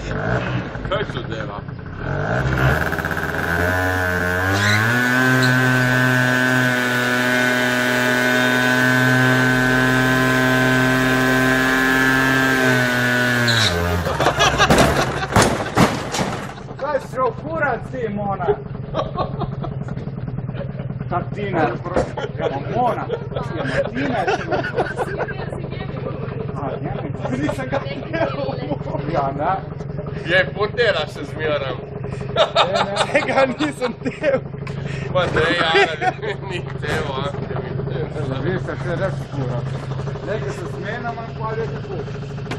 Kaj se dela? Kaj si šel kurac ti, Mona? Tatina, Mona, Tatina je se nisam ga ja, da. Je, potera se zmjeram. Ga nisam teo. Pa ne, ja, ni teo, Anke, mi teo. Vi ste sve reći kurac. Neke se smenama, pa je kup.